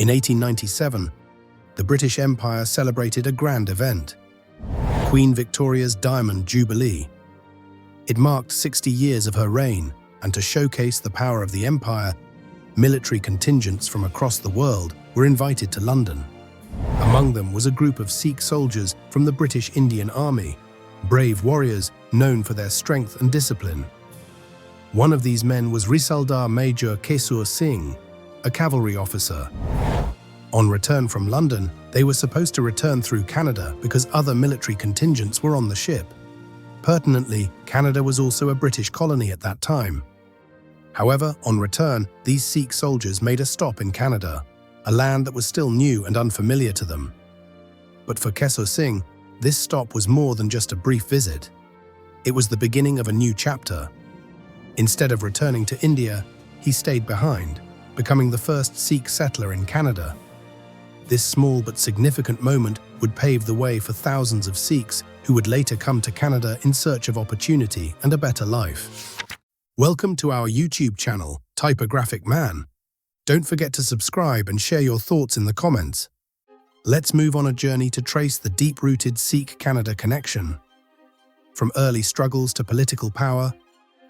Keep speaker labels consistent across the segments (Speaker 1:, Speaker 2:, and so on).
Speaker 1: In 1897, the British Empire celebrated a grand event, Queen Victoria's Diamond Jubilee. It marked 60 years of her reign, and to showcase the power of the empire, military contingents from across the world were invited to London. Among them was a group of Sikh soldiers from the British Indian Army, brave warriors known for their strength and discipline. One of these men was Risaldar Major Kesur Singh, a cavalry officer. On return from London, they were supposed to return through Canada because other military contingents were on the ship. Pertinently, Canada was also a British colony at that time. However, on return, these Sikh soldiers made a stop in Canada, a land that was still new and unfamiliar to them. But for Kesur Singh, this stop was more than just a brief visit. It was the beginning of a new chapter. Instead of returning to India, he stayed behind, becoming the first Sikh settler in Canada. This small but significant moment would pave the way for thousands of Sikhs who would later come to Canada in search of opportunity and a better life. Welcome to our YouTube channel, Typographic Man. Don't forget to subscribe and share your thoughts in the comments. Let's move on a journey to trace the deep-rooted Sikh-Canada connection. From early struggles to political power,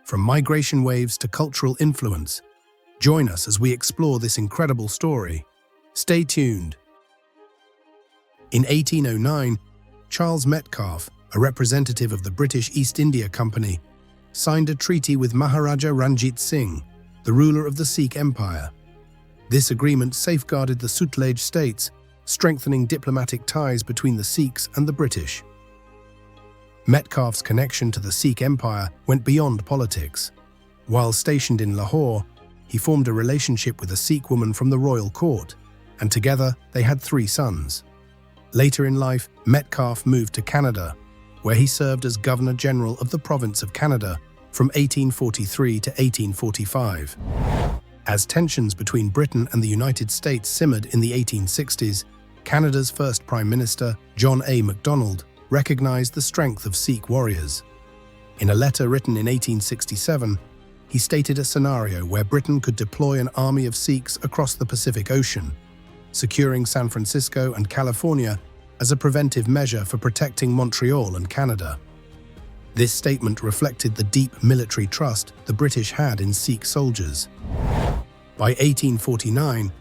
Speaker 1: from migration waves to cultural influence, join us as we explore this incredible story. Stay tuned. In 1809, Charles Metcalfe, a representative of the British East India Company, signed a treaty with Maharaja Ranjit Singh, the ruler of the Sikh Empire. This agreement safeguarded the Sutlej states, strengthening diplomatic ties between the Sikhs and the British. Metcalfe's connection to the Sikh Empire went beyond politics. While stationed in Lahore, he formed a relationship with a Sikh woman from the royal court, and together they had 3 sons. Later in life, Metcalfe moved to Canada, where he served as Governor-General of the province of Canada from 1843 to 1845. As tensions between Britain and the United States simmered in the 1860s, Canada's first Prime Minister, John A. Macdonald, recognized the strength of Sikh warriors. In a letter written in 1867, he stated a scenario where Britain could deploy an army of Sikhs across the Pacific Ocean, securing San Francisco and California as a preventive measure for protecting Montreal and Canada. This statement reflected the deep military trust the British had in Sikh soldiers. By 1849,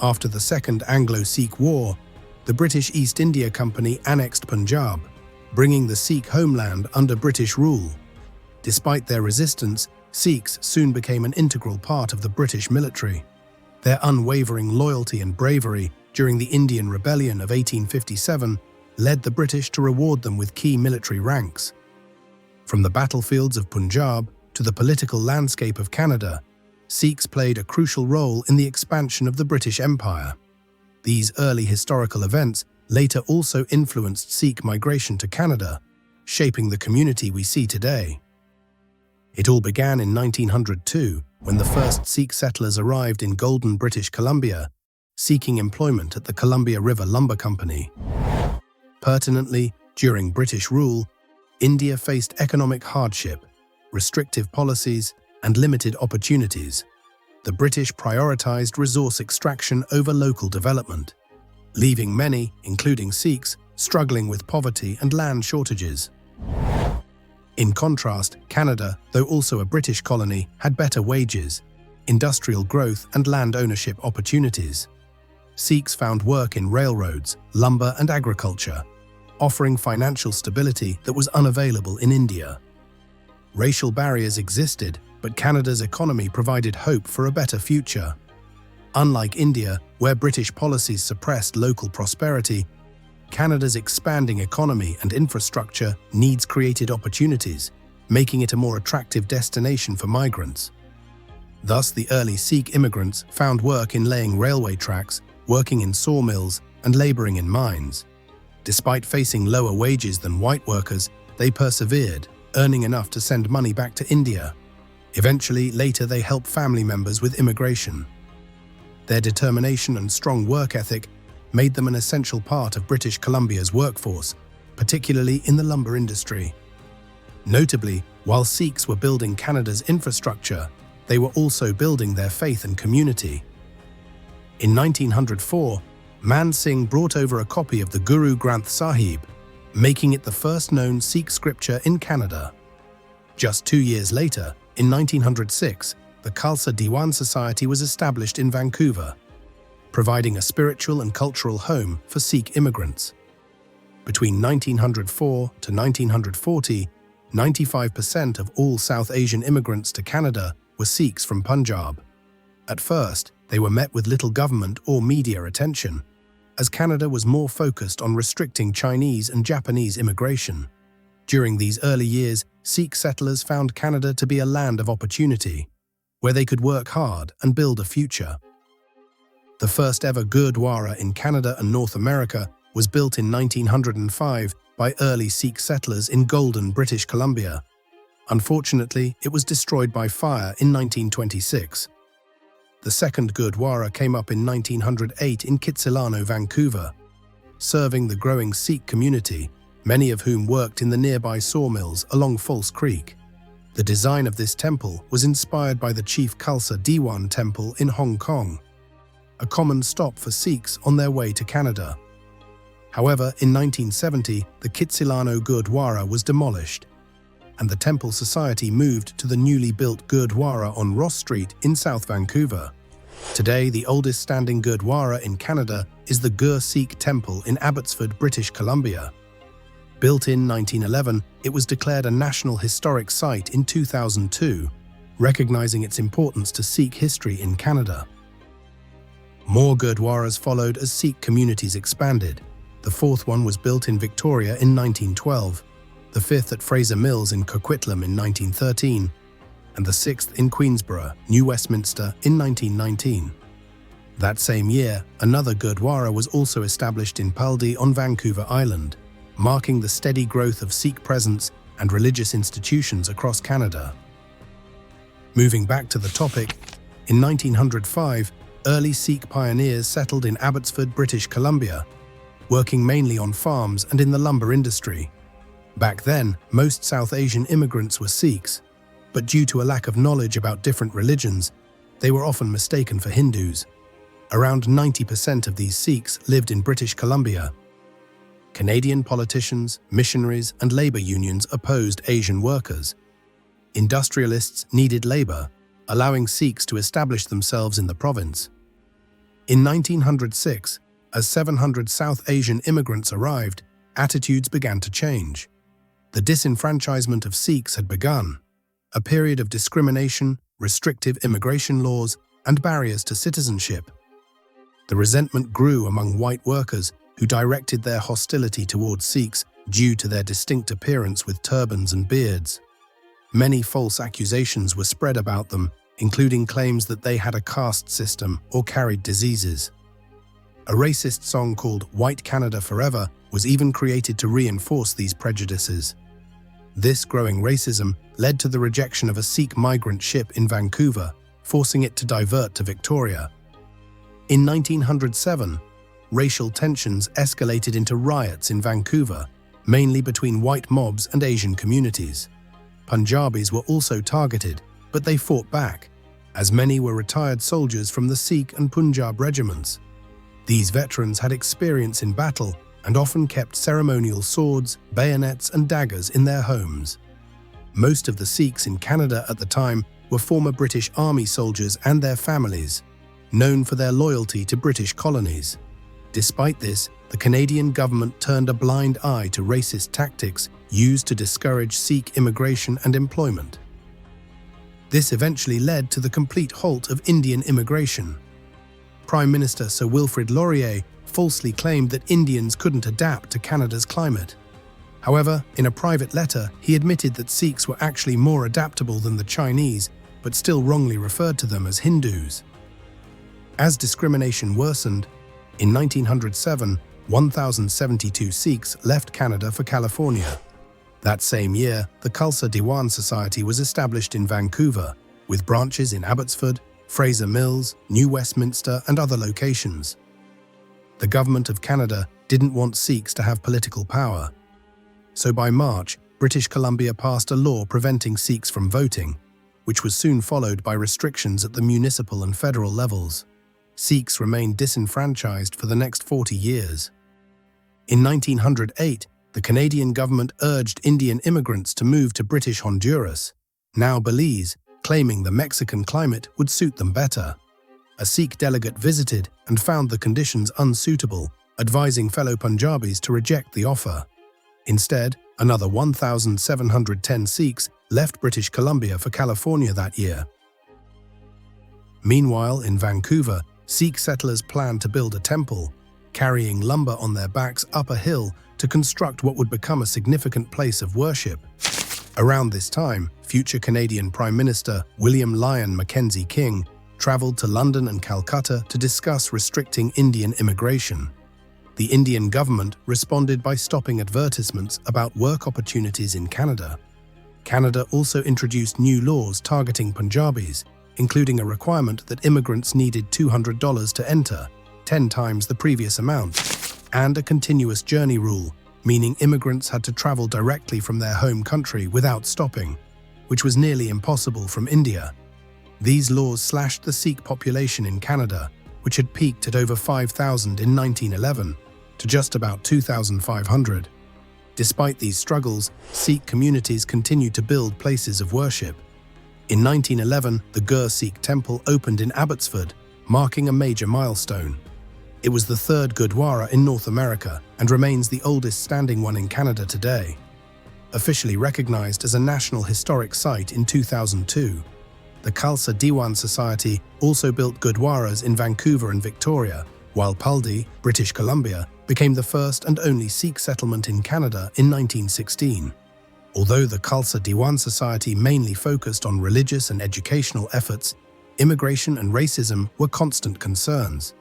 Speaker 1: after the Second Anglo-Sikh War, the British East India Company annexed Punjab, bringing the Sikh homeland under British rule. Despite their resistance, Sikhs soon became an integral part of the British military. Their unwavering loyalty and bravery during the Indian Rebellion of 1857 led the British to reward them with key military ranks. From the battlefields of Punjab to the political landscape of Canada, Sikhs played a crucial role in the expansion of the British Empire. These early historical events later also influenced Sikh migration to Canada, shaping the community we see today. It all began in 1902, when the first Sikh settlers arrived in golden British Columbia, seeking employment at the Columbia River Lumber Company. Pertinently, during British rule, India faced economic hardship, restrictive policies, and limited opportunities. The British prioritized resource extraction over local development, leaving many, including Sikhs, struggling with poverty and land shortages. In contrast, Canada, though also a British colony, had better wages, industrial growth, and land ownership opportunities. Sikhs found work in railroads, lumber, and agriculture, offering financial stability that was unavailable in India. Racial barriers existed, but Canada's economy provided hope for a better future. Unlike India, where British policies suppressed local prosperity, Canada's expanding economy and infrastructure needs created opportunities, making it a more attractive destination for migrants. Thus, the early Sikh immigrants found work in laying railway tracks, working in sawmills, and laboring in mines. Despite facing lower wages than white workers, they persevered, earning enough to send money back to India. Eventually, later they helped family members with immigration. Their determination and strong work ethic made them an essential part of British Columbia's workforce, particularly in the lumber industry. Notably, while Sikhs were building Canada's infrastructure, they were also building their faith and community. In 1904, Man Singh brought over a copy of the Guru Granth Sahib, making it the first known Sikh scripture in Canada. Just 2 years later, in 1906, the Khalsa Diwan Society was established in Vancouver, providing a spiritual and cultural home for Sikh immigrants. Between 1904 to 1940, 95% of all South Asian immigrants to Canada were Sikhs from Punjab. At first, they were met with little government or media attention, as Canada was more focused on restricting Chinese and Japanese immigration. During these early years, Sikh settlers found Canada to be a land of opportunity, where they could work hard and build a future. The first ever Gurdwara in Canada and North America was built in 1905 by early Sikh settlers in Golden, British Columbia. Unfortunately, it was destroyed by fire in 1926. The second Gurdwara came up in 1908 in Kitsilano, Vancouver, serving the growing Sikh community, many of whom worked in the nearby sawmills along False Creek. The design of this temple was inspired by the Chief Khalsa Diwan Temple in Hong Kong, a common stop for Sikhs on their way to Canada. However, in 1970, the Kitsilano Gurdwara was demolished, and the Temple Society moved to the newly built Gurdwara on Ross Street in South Vancouver. Today, the oldest standing Gurdwara in Canada is the Gur Sikh Temple in Abbotsford, British Columbia. Built in 1911, it was declared a National Historic Site in 2002, recognizing its importance to Sikh history in Canada. More Gurdwaras followed as Sikh communities expanded. The fourth one was built in Victoria in 1912, the fifth at Fraser Mills in Coquitlam in 1913, and the sixth in Queensborough, New Westminster, in 1919. That same year, another Gurdwara was also established in Paldie on Vancouver Island, marking the steady growth of Sikh presence and religious institutions across Canada. Moving back to the topic, in 1905, early Sikh pioneers settled in Abbotsford, British Columbia, working mainly on farms and in the lumber industry. Back then, most South Asian immigrants were Sikhs, but due to a lack of knowledge about different religions, they were often mistaken for Hindus. Around 90% of these Sikhs lived in British Columbia. Canadian politicians, missionaries, and labor unions opposed Asian workers. Industrialists needed labor, allowing Sikhs to establish themselves in the province. In 1906, as 700 South Asian immigrants arrived, attitudes began to change. The disenfranchisement of Sikhs had begun, a period of discrimination, restrictive immigration laws, and barriers to citizenship. The resentment grew among white workers who directed their hostility towards Sikhs due to their distinct appearance with turbans and beards. Many false accusations were spread about them, including claims that they had a caste system or carried diseases. A racist song called "White Canada Forever" was even created to reinforce these prejudices. This growing racism led to the rejection of a Sikh migrant ship in Vancouver, forcing it to divert to Victoria. In 1907, racial tensions escalated into riots in Vancouver, mainly between white mobs and Asian communities. Punjabis were also targeted, but they fought back, as many were retired soldiers from the Sikh and Punjab regiments. These veterans had experience in battle and often kept ceremonial swords, bayonets, and daggers in their homes. Most of the Sikhs in Canada at the time were former British Army soldiers and their families, known for their loyalty to British colonies. Despite this, the Canadian government turned a blind eye to racist tactics used to discourage Sikh immigration and employment. This eventually led to the complete halt of Indian immigration. Prime Minister Sir Wilfrid Laurier falsely claimed that Indians couldn't adapt to Canada's climate. However, in a private letter, he admitted that Sikhs were actually more adaptable than the Chinese, but still wrongly referred to them as Hindus. As discrimination worsened, in 1907, 1,072 Sikhs left Canada for California. That same year, the Khalsa Diwan Society was established in Vancouver, with branches in Abbotsford, Fraser Mills, New Westminster, and other locations. The government of Canada didn't want Sikhs to have political power. So by March, British Columbia passed a law preventing Sikhs from voting, which was soon followed by restrictions at the municipal and federal levels. Sikhs remained disenfranchised for the next 40 years. In 1908, the Canadian government urged Indian immigrants to move to British Honduras, now Belize, claiming the Mexican climate would suit them better. A Sikh delegate visited and found the conditions unsuitable, advising fellow Punjabis to reject the offer. Instead, another 1,710 Sikhs left British Columbia for California that year. Meanwhile, in Vancouver, Sikh settlers planned to build a temple, carrying lumber on their backs up a hill to construct what would become a significant place of worship. Around this time, future Canadian Prime Minister William Lyon Mackenzie King travelled to London and Calcutta to discuss restricting Indian immigration. The Indian government responded by stopping advertisements about work opportunities in Canada. Canada also introduced new laws targeting Punjabis, including a requirement that immigrants needed $200 to enter, 10 times the previous amount, and a continuous journey rule, meaning immigrants had to travel directly from their home country without stopping, which was nearly impossible from India. These laws slashed the Sikh population in Canada, which had peaked at over 5,000 in 1911, to just about 2,500. Despite these struggles, Sikh communities continued to build places of worship. In 1911, the Gur Sikh temple opened in Abbotsford, marking a major milestone. It was the third Gurdwara in North America and remains the oldest standing one in Canada today. Officially recognized as a National Historic Site in 2002, the Khalsa Diwan Society also built Gurdwaras in Vancouver and Victoria, while Paldi, British Columbia, became the first and only Sikh settlement in Canada in 1916. Although the Khalsa Diwan Society mainly focused on religious and educational efforts, immigration and racism were constant concerns.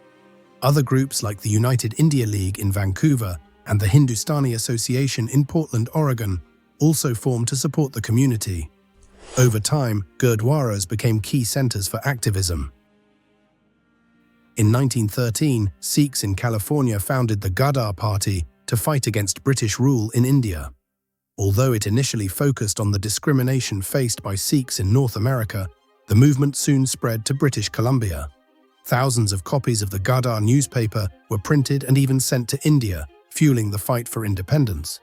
Speaker 1: Other groups like the United India League in Vancouver and the Hindustani Association in Portland, Oregon, also formed to support the community. Over time, Gurdwaras became key centers for activism. In 1913, Sikhs in California founded the Ghadar Party to fight against British rule in India. Although it initially focused on the discrimination faced by Sikhs in North America, the movement soon spread to British Columbia. Thousands of copies of the Ghadar newspaper were printed and even sent to India, fueling the fight for independence.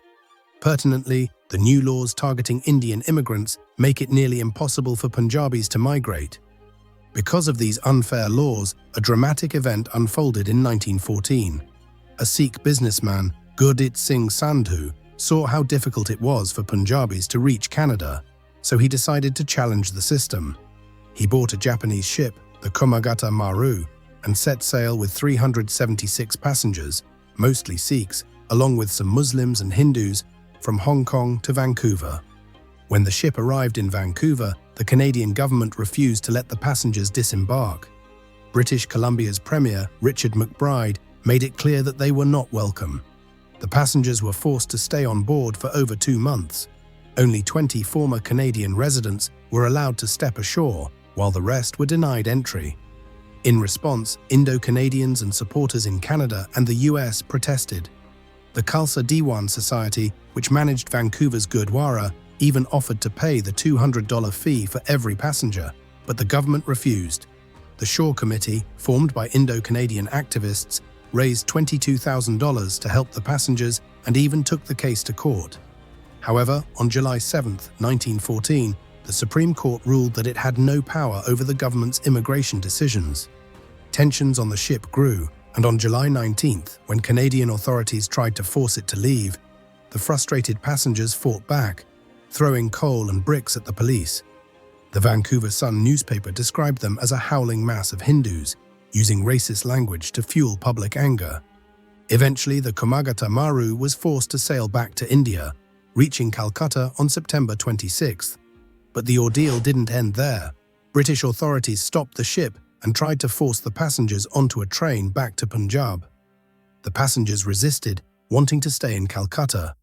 Speaker 1: Pertinently, the new laws targeting Indian immigrants make it nearly impossible for Punjabis to migrate. Because of these unfair laws, a dramatic event unfolded in 1914. A Sikh businessman, Gurdit Singh Sandhu, saw how difficult it was for Punjabis to reach Canada, so he decided to challenge the system. He bought a Japanese ship, the Komagata Maru, and set sail with 376 passengers, mostly Sikhs, along with some Muslims and Hindus, from Hong Kong to Vancouver. When the ship arrived in Vancouver, the Canadian government refused to let the passengers disembark. British Columbia's Premier, Richard McBride, made it clear that they were not welcome. The passengers were forced to stay on board for over 2 months. Only 20 former Canadian residents were allowed to step ashore, while the rest were denied entry. In response, Indo-Canadians and supporters in Canada and the US protested. The Khalsa Diwan Society, which managed Vancouver's Gurdwara, even offered to pay the $200 fee for every passenger, but the government refused. The Shore Committee, formed by Indo-Canadian activists, raised $22,000 to help the passengers and even took the case to court. However, on July 7, 1914, the Supreme Court ruled that it had no power over the government's immigration decisions. Tensions on the ship grew, and on July 19, when Canadian authorities tried to force it to leave, the frustrated passengers fought back, throwing coal and bricks at the police. The Vancouver Sun newspaper described them as a howling mass of Hindus, using racist language to fuel public anger. Eventually, the Komagata Maru was forced to sail back to India, reaching Calcutta on September 26. But the ordeal didn't end there. British authorities stopped the ship and tried to force the passengers onto a train back to Punjab. The passengers resisted, wanting to stay in Calcutta.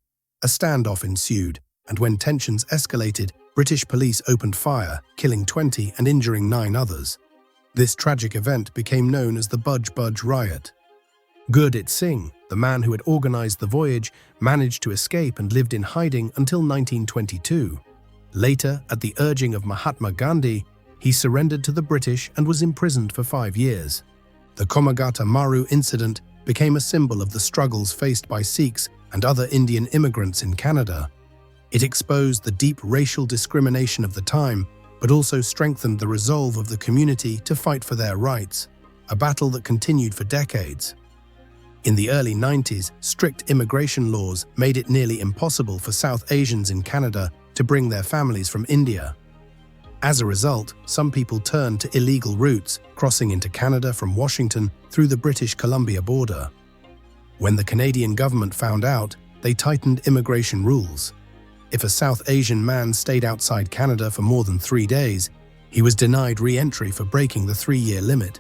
Speaker 1: A standoff ensued, and when tensions escalated, British police opened fire, killing 20 and injuring 9 others. This tragic event became known as the Budge Budge Riot. Gurdit Singh, the man who had organized the voyage, managed to escape and lived in hiding until 1922. Later, at the urging of Mahatma Gandhi, he surrendered to the British and was imprisoned for 5 years. The Komagata Maru incident became a symbol of the struggles faced by Sikhs and other Indian immigrants in Canada. It exposed the deep racial discrimination of the time, but also strengthened the resolve of the community to fight for their rights, a battle that continued for decades. In the early 90s, strict immigration laws made it nearly impossible for South Asians in Canada to bring their families from India. As a result, some people turned to illegal routes, crossing into Canada from Washington through the British Columbia border. When the Canadian government found out, they tightened immigration rules. If a South Asian man stayed outside Canada for more than 3 days, he was denied re-entry for breaking the 3-year limit.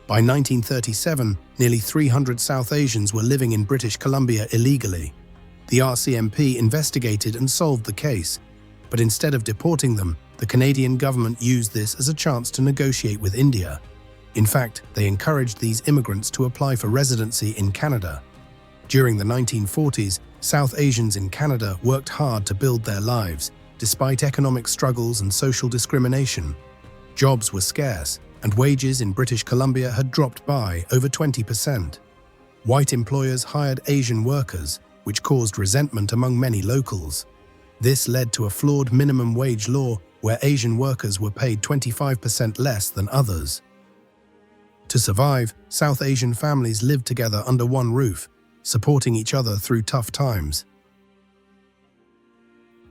Speaker 1: By 1937, nearly 300 South Asians were living in British Columbia illegally. The RCMP investigated and solved the case, but instead of deporting them, the Canadian government used this as a chance to negotiate with India. In fact, they encouraged these immigrants to apply for residency in Canada. During the 1940s, South Asians in Canada worked hard to build their lives, despite economic struggles and social discrimination. Jobs were scarce, and wages in British Columbia had dropped by over 20%. White employers hired Asian workers, which caused resentment among many locals. This led to a flawed minimum wage law where Asian workers were paid 25% less than others. To survive, South Asian families lived together under one roof, supporting each other through tough times.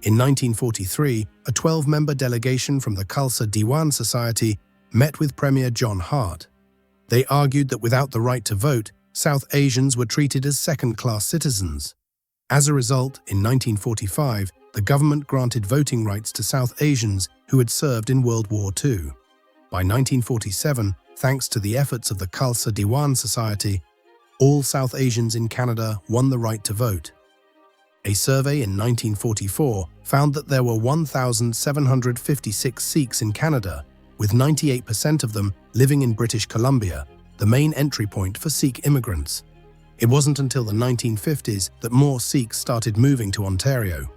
Speaker 1: In 1943, a 12-member delegation from the Khalsa Diwan Society met with Premier John Hart. They argued that without the right to vote, South Asians were treated as second-class citizens. As a result, in 1945, the government granted voting rights to South Asians who had served in World War II. By 1947, thanks to the efforts of the Khalsa Diwan Society, all South Asians in Canada won the right to vote. A survey in 1944 found that there were 1,756 Sikhs in Canada, with 98% of them living in British Columbia, the main entry point for Sikh immigrants. It wasn't until the 1950s that more Sikhs started moving to Ontario.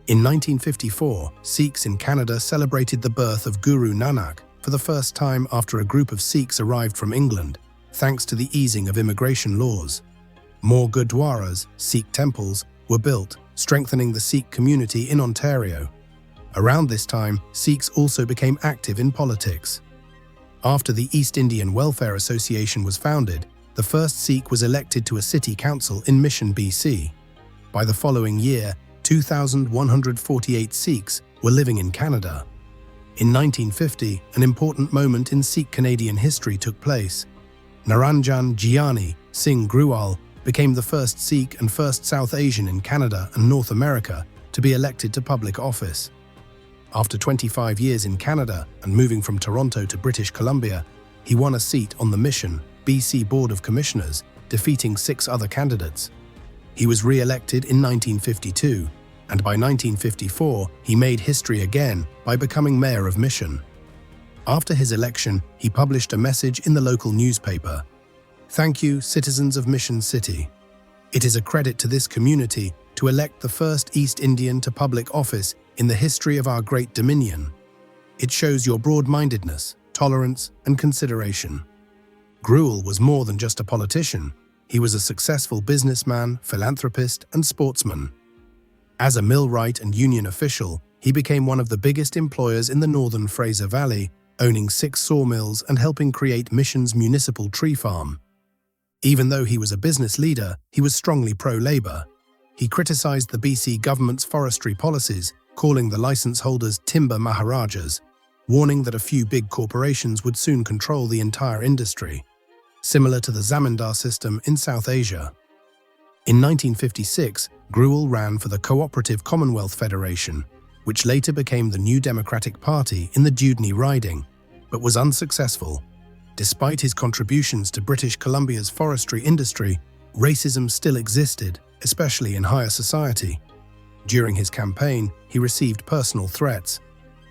Speaker 1: In 1954, Sikhs in Canada celebrated the birth of Guru Nanak for the first time after a group of Sikhs arrived from England, thanks to the easing of immigration laws. More gurdwaras, Sikh temples, were built, strengthening the Sikh community in Ontario. Around this time, Sikhs also became active in politics. After the East Indian Welfare Association was founded, the first Sikh was elected to a city council in Mission, BC. By the following year, 2,148 Sikhs were living in Canada. In 1950, an important moment in Sikh-Canadian history took place. Naranjan Giani Singh Grewal became the first Sikh and first South Asian in Canada and North America to be elected to public office. After 25 years in Canada and moving from Toronto to British Columbia, he won a seat on the Mission, BC Board of Commissioners, defeating 6 other candidates. He was re-elected in 1952, and by 1954 he made history again by becoming mayor of Mission. After his election, he published a message in the local newspaper. "Thank you, citizens of Mission City. It is a credit to this community to elect the first East Indian to public office in the history of our great dominion. It shows your broad-mindedness, tolerance, and consideration." Grewal was more than just a politician. He was a successful businessman, philanthropist, and sportsman. As a millwright and union official, he became one of the biggest employers in the northern Fraser Valley, owning 6 sawmills and helping create Mission's municipal tree farm. Even though he was a business leader, he was strongly pro-Labour. He criticized the BC government's forestry policies, calling the license holders timber maharajas, warning that a few big corporations would soon control the entire industry, similar to the zamindar system in South Asia. In 1956, Grewal ran for the Cooperative Commonwealth Federation, which later became the New Democratic Party in the Dewdney riding, but was unsuccessful. Despite his contributions to British Columbia's forestry industry, racism still existed, especially in higher society. During his campaign, he received personal threats.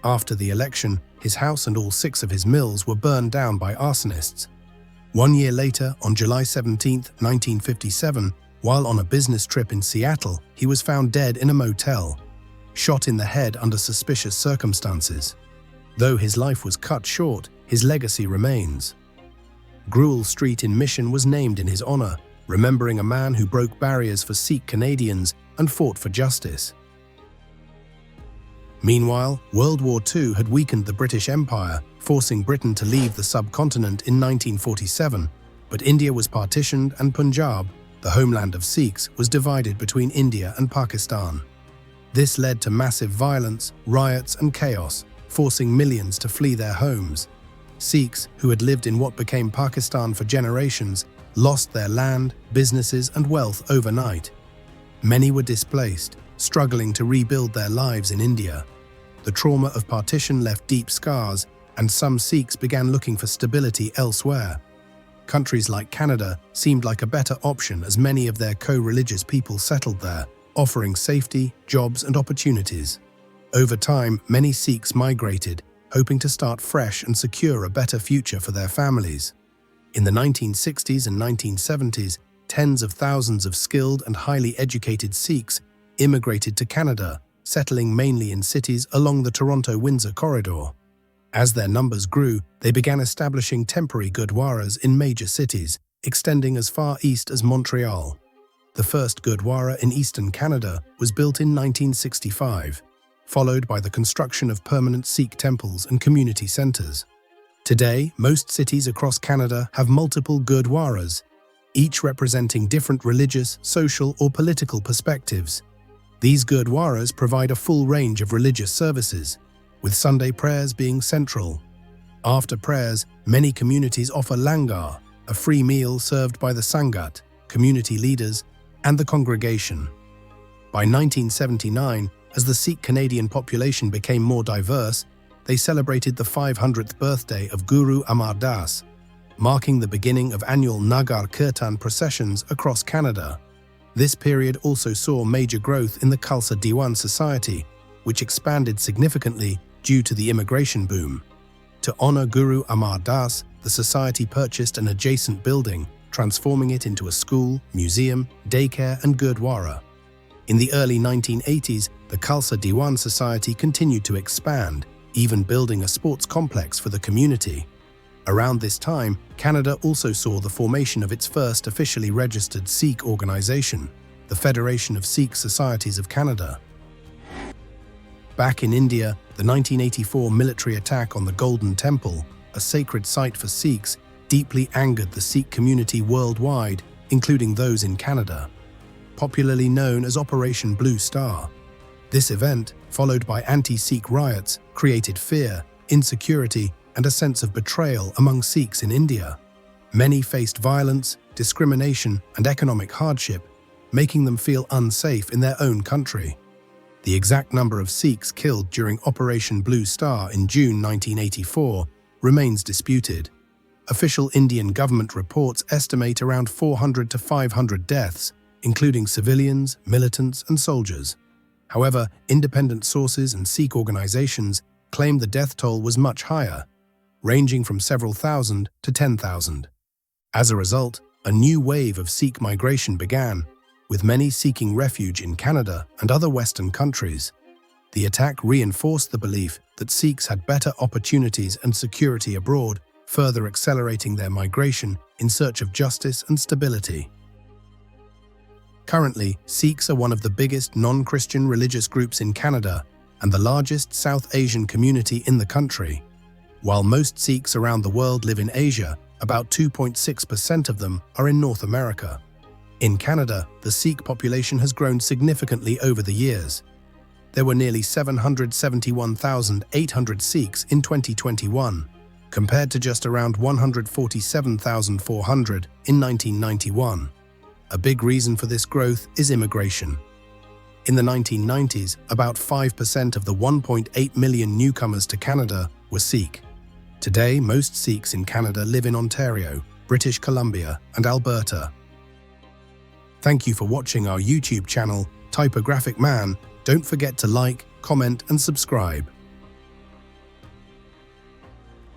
Speaker 1: After the election, his house and all 6 of his mills were burned down by arsonists. 1 year later, on July 17, 1957, while on a business trip in Seattle, he was found dead in a motel, shot in the head under suspicious circumstances. Though his life was cut short, his legacy remains. Gruel Street in Mission was named in his honor, remembering a man who broke barriers for Sikh-Canadians and fought for justice. Meanwhile, World War II had weakened the British Empire, forcing Britain to leave the subcontinent in 1947, but India was partitioned and Punjab, the homeland of Sikhs, was divided between India and Pakistan. This led to massive violence, riots and chaos, forcing millions to flee their homes. Sikhs, who had lived in what became Pakistan for generations, lost their land, businesses and wealth overnight. Many were displaced, struggling to rebuild their lives in India. The trauma of partition left deep scars, and some Sikhs began looking for stability elsewhere. Countries like Canada seemed like a better option as many of their co-religious people settled there, offering safety, jobs and opportunities. Over time, many Sikhs migrated, hoping to start fresh and secure a better future for their families. In the 1960s and 1970s, tens of thousands of skilled and highly educated Sikhs immigrated to Canada, settling mainly in cities along the Toronto-Windsor corridor. As their numbers grew, they began establishing temporary gurdwaras in major cities, extending as far east as Montreal. The first gurdwara in eastern Canada was built in 1965, followed by the construction of permanent Sikh temples and community centres. Today, most cities across Canada have multiple gurdwaras, each representing different religious, social or political perspectives. These gurdwaras provide a full range of religious services, with Sunday prayers being central. After prayers, many communities offer langar, a free meal served by the Sangat, community leaders, and the congregation. By 1979, as the Sikh-Canadian population became more diverse, they celebrated the 500th birthday of Guru Amar Das, marking the beginning of annual Nagar Kirtan processions across Canada. This period also saw major growth in the Khalsa Diwan society, which expanded significantly due to the immigration boom. To honor Guru Amar Das, the society purchased an adjacent building, transforming it into a school, museum, daycare and gurdwara. In the early 1980s, the Khalsa Diwan society continued to expand, even building a sports complex for the community. Around this time, Canada also saw the formation of its first officially registered Sikh organization, the Federation of Sikh Societies of Canada. Back in India, the 1984 military attack on the Golden Temple, a sacred site for Sikhs, deeply angered the Sikh community worldwide, including those in Canada. Popularly known as Operation Blue Star. This event, followed by anti-Sikh riots, created fear, insecurity, and a sense of betrayal among Sikhs in India. Many faced violence, discrimination, and economic hardship, making them feel unsafe in their own country. The exact number of Sikhs killed during Operation Blue Star in June 1984 remains disputed. Official Indian government reports estimate around 400 to 500 deaths, including civilians, militants, and soldiers. However, independent sources and Sikh organizations claim the death toll was much higher, ranging from several thousand to 10,000. As a result, a new wave of Sikh migration began, with many seeking refuge in Canada and other Western countries. The attack reinforced the belief that Sikhs had better opportunities and security abroad, further accelerating their migration in search of justice and stability. Currently, Sikhs are one of the biggest non-Christian religious groups in Canada and the largest South Asian community in the country. While most Sikhs around the world live in Asia, about 2.6% of them are in North America. In Canada, the Sikh population has grown significantly over the years. There were nearly 771,800 Sikhs in 2021, compared to just around 147,400 in 1991. A big reason for this growth is immigration. In the 1990s, about 5% of the 1.8 million newcomers to Canada were Sikh. Today, most Sikhs in Canada live in Ontario, British Columbia, and Alberta. Thank you for watching our YouTube channel, Typographic Man. Don't forget to like, comment, and subscribe.